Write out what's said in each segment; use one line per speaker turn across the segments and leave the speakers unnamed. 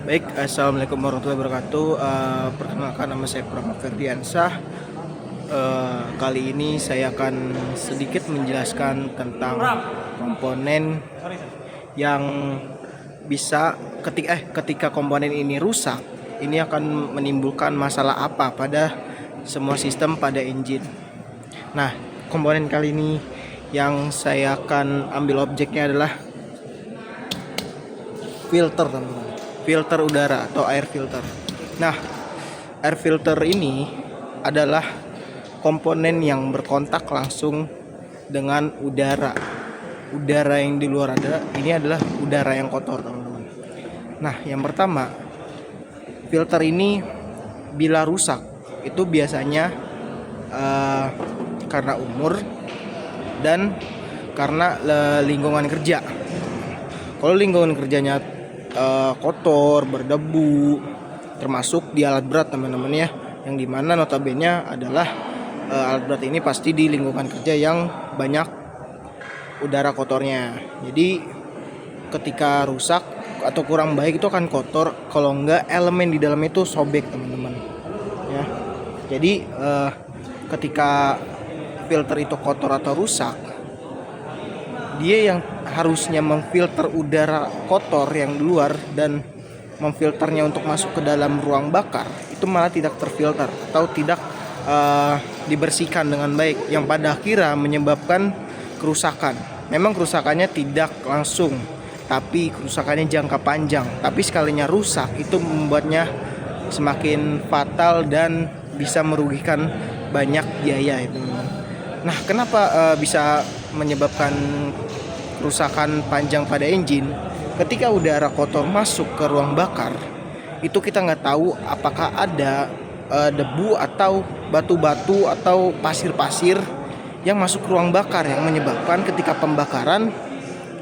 Baik, assalamualaikum warahmatullahi wabarakatuh. Perkenalkan, nama saya Muhammad Ferdiansyah. Kali ini saya akan sedikit menjelaskan tentang komponen yang bisa ketika komponen ini rusak, ini akan menimbulkan masalah apa pada semua sistem pada engine. Nah, komponen kali ini yang saya akan ambil objeknya adalah filter, teman-teman. Filter udara atau air filter. Nah, air filter ini adalah komponen yang berkontak langsung dengan udara. Udara yang di luar ini adalah udara yang kotor, teman-teman. Nah, yang pertama, filter ini bila rusak itu biasanya karena umur dan karena lingkungan kerja. Kalau lingkungan kerjanya kotor, berdebu, termasuk di alat berat, teman-teman ya, yang dimana notabene adalah alat berat ini pasti di lingkungan kerja yang banyak udara kotornya. Jadi ketika rusak atau kurang baik itu akan kotor, kalau enggak elemen di dalam itu sobek, teman-teman ya. Jadi ketika filter itu kotor atau rusak, dia yang harusnya memfilter udara kotor yang di luar dan memfilternya untuk masuk ke dalam ruang bakar, itu malah tidak terfilter atau tidak dibersihkan dengan baik, yang pada akhirnya menyebabkan kerusakan. Memang kerusakannya tidak langsung, tapi kerusakannya jangka panjang. Tapi sekalinya rusak itu membuatnya semakin fatal dan bisa merugikan banyak biaya itu. Nah, kenapa bisa menyebabkan kerusakan panjang pada engine? Ketika udara kotor masuk ke ruang bakar, itu kita nggak tahu apakah ada debu atau batu-batu atau pasir-pasir yang masuk ke ruang bakar, yang menyebabkan ketika pembakaran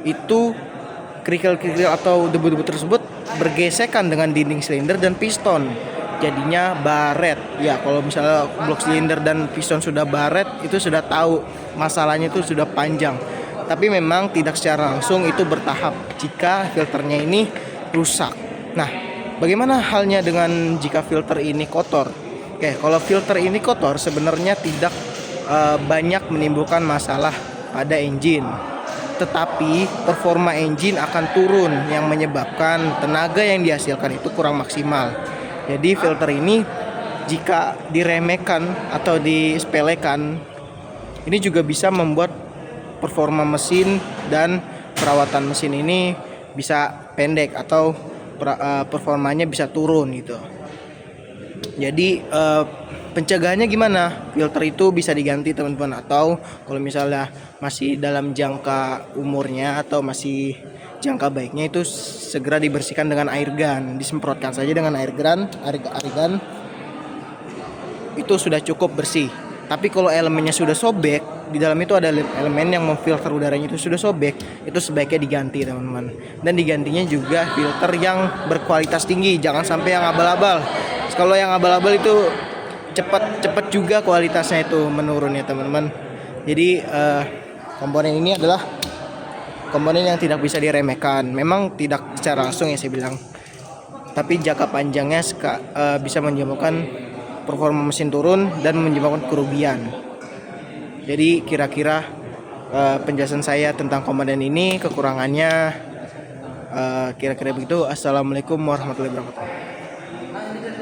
itu kerikil-kerikil atau debu-debu tersebut bergesekan dengan dinding silinder dan piston, jadinya baret. Ya, kalau misalnya blok silinder dan piston sudah baret, itu sudah tahu masalahnya itu sudah panjang. Tapi memang tidak secara langsung, itu bertahap jika filternya ini rusak. Nah, bagaimana halnya dengan jika filter ini kotor? Oke, kalau filter ini kotor sebenarnya tidak banyak menimbulkan masalah pada engine, tetapi performa engine akan turun yang menyebabkan tenaga yang dihasilkan itu kurang maksimal. Jadi filter ini jika diremehkan atau disepelekan, ini juga bisa membuat performa mesin dan perawatan mesin ini bisa pendek atau performanya bisa turun gitu. Jadi pencegahannya gimana? Filter itu bisa diganti, teman-teman, atau kalau misalnya masih dalam jangka umurnya atau masih jangka baiknya, itu segera dibersihkan dengan air gun. Disemprotkan saja dengan air gun itu sudah cukup bersih. Tapi kalau elemennya sudah sobek, di dalam itu ada elemen yang memfilter udaranya itu sudah sobek, itu sebaiknya diganti, teman-teman. Dan digantinya juga filter yang berkualitas tinggi, jangan sampai yang abal-abal. Kalau yang abal-abal itu cepat juga kualitasnya itu menurun ya, teman-teman. Jadi komponen ini adalah komponen yang tidak bisa diremehkan. Memang tidak secara langsung ya saya bilang, tapi jangka panjangnya bisa menyebabkan performa mesin turun dan menyebabkan kerugian. Jadi kira-kira penjelasan saya tentang komponen ini, kekurangannya kira-kira begitu. Assalamualaikum warahmatullahi wabarakatuh.